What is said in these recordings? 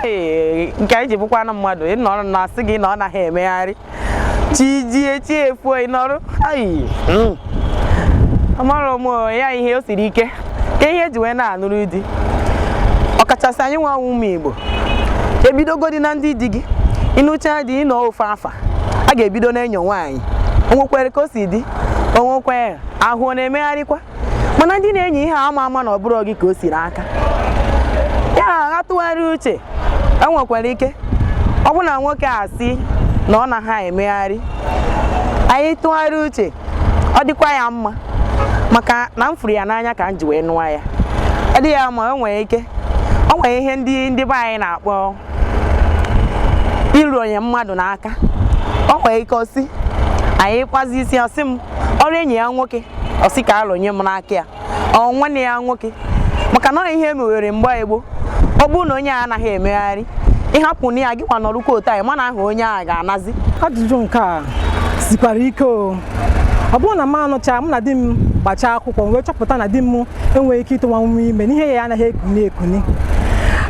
nke anyị ji bụkwa na mmadụ ịnọrọ na asị gị na ọ naghị emegharị chi ji echi efu ịnọrọ amara m ya ihe o siri ike ka ihe eji wee na-anụrụ di ọkachasị anyị nwa ụmụ Igbo ebidogodi na ndị di gị ịnụcha di ịnọ ofe afa a ga-ebido na-enyo nwaanyị onwekwere ka o si dị onwekwere ahụ ọ na-emegharịkwa mana ndị na-enyi ihe ama na ọ bụrụ gị ka o siri aka ya atụgharị uche enwekwara ike ọ bụ na nwoke asị na ọ na ha emegharị anyị tụgharị uche ọ dịkwa ya mma maka na m fụrụ ya n'anya ka m ji wee nụwa ya ọ dị ya ma o nwere ike o nwere ihe ndị be anyị na-akpọ iru onye mmadụ n'aka o nwere ike osi anyị kpazi isi ọsị m ọrụ enyi ya nwoke ọsị ka alụnye m n'aka ya ọ nwanne ya nwoke maka na ihe emewere mgbe Igbo ọ bụrụ na onye a anaghị emegharị ịhapụ na ya gị kwa nọrụkwa otu anyị mana ahụ onye a ga-anazi. Ajụjụ nke a sikwara ike o. Ọ bụrụ na m anụcha m na di m gbachaa akwụkwọ wee chọpụta na di m enweghị ike ịtụwa nwa ime n'ihe ya anaghị ekuni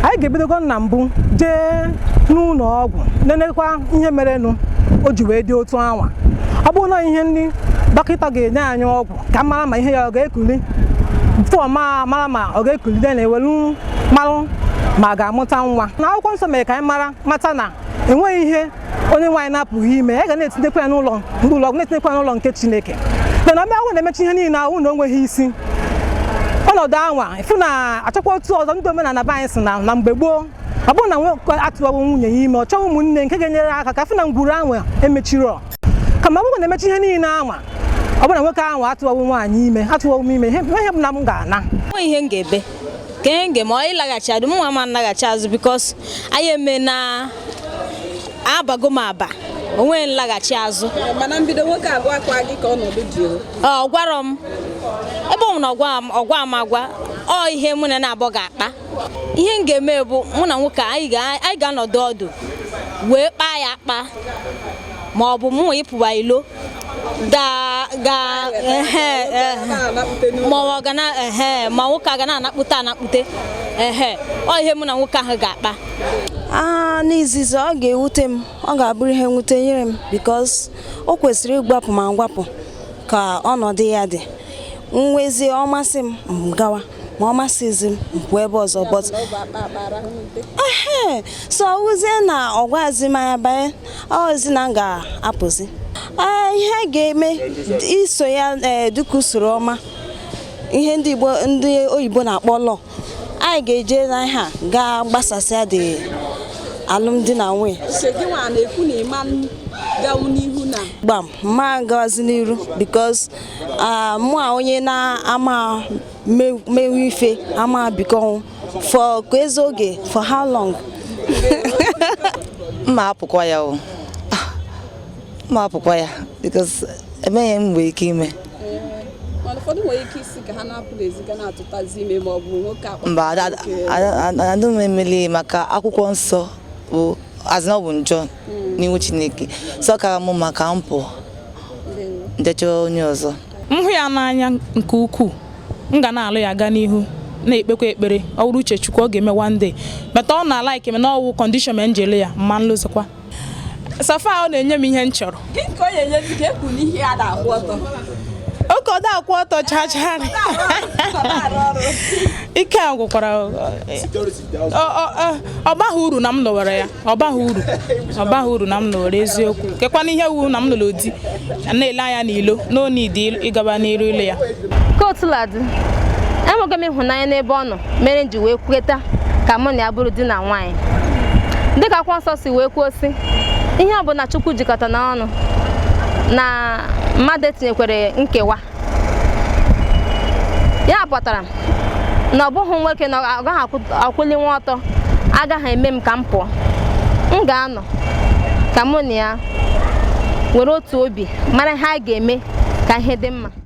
anyị ga-ebidogo na mbụ jee n'ụlọ ọgwụ nenekwa ihe merenụ o ji wee dị otu anwa. Ọ bụrụ na ihe ndị dọkịta ga-enye anyị ọgwụ ka mara ma ihe ya ọ ga-ekuli tụọ mara ma ọ ga-ekulide na-ewelu marụ ma a ga-amụta nwa. Na akwụkwọ nsọ mere ka anyị mata na enweghị ihe onye nwaanyị na-apụghị ime ya ga na-etinyekwa ya n'ụlọ ọgwụ na-etinyekwa n'ụlọ nke Chineke mana ọ bịa na-emechi ihe niile ahụ na o nweghị isi ọnọdụ anwa ịfụ na achọkwa otu ọzọ ndị omenala be anyị si na mgbe gboo ọ bụrụ na nwoke atụwawo nwunye ya ime ọ chọghị ụmụnne nke ga-enyere aka ka afụ na ngwuru anwa emechiro kama ọ bụrụ na-emechi ihe niile anwa ọ bụrụ na nwoke ahụ atụwawo nwaanyị ime atụwawo m ime ihe bụ na m ga-ana ihe m ga-ebe ka ihe m ga-eme ọ ịlaghachi azụ m nwa ma nlaghachi azụ bikos anyị eme na abago m aba onwe nlaghachi azụ mana mbido nwoke agwa akwa gị ka ọnọdụ dị ọ gwara m ebe ọ na ọgwa m agwa ọ ihe mụ na abọ ga-akpa ihe m ga-eme bụ mụ na nwoke anyị ga-anọdụ ọdụ wee kpaa ya akpa ma ọ bụ mụ nwe ịpụwa ilo ma nwoke a ga na-anakpute ọ ihe mụ na nwoke ahụ ga-akpa. N'izizi ọ ga-ewute m, ọ ga-abụrụ ihe nwute nyere m because o kwesịrị ịgwapụ ma ngwapụ ka ọnọdụ ya dị nwezi ọmasị m gawa ma ọ masịzi m mpụ ebe ọzọ but so ọwụzie na ọgwa azụmahịa banye ọzi na m ga-apụzi ihe ga-eme iso ya dịka usoro ọma ihe ndị oyibo na-akpọ lọ anyị ga-eje na ihe a gaa gbasasịa dị alụmdi na nwunye gbam ma gawazi n'iru because mụ onye na-ama mewe ife ama biko for kwezi oge for how long mma apụkwa ya o mma apụkwa ya because emeghị m nwere ike ime mba adụ m emeli maka akwụkwọ nsọ bụ azịna bụ njọ n'iwu Chineke sọ kara m maka mpụ njecha onye ọzọ m hụ ya n'anya nke ukwuu m ga na-alụ ya gaa n'ihu na-ekpekwa ekpere ọ bụrụ uche Chukwu ọ ga-eme one day meta ọ na-ala ike na ọwụ kọndishọn ma njele ya mma nlụzikwa safa ọ na-enye m ihe m chọrọ oke ọ da-akwụ ọtọ chachara ike a gwụkwara ọbaghị uru na m lụwara ya ọbaghị uru na m lụwara eziokwu kekwana ihe wu na m lụrụ di na-ele anya n'ilo n'onidi ịgaba n'iru ile ya kootuladị enweghị m ịhụnanya n'ebe ọ nọ mere m ji wee kweta ka mụ na ya bụrụ di na nwaanyị dịka akwụkwọ nsọ si wee kwuo sị ihe ọ bụla Chukwu jikọta n'ọnụ na mmadụ etinyekwere nkewa ya pụtara na ọ bụghị nwoke na ọ gaghị akwụli nwa ọtọ agaghị eme m ka m pụọ m ga-anọ ka mụ na ya were otu obi mara ihe a ga-eme ka ihe dị mma.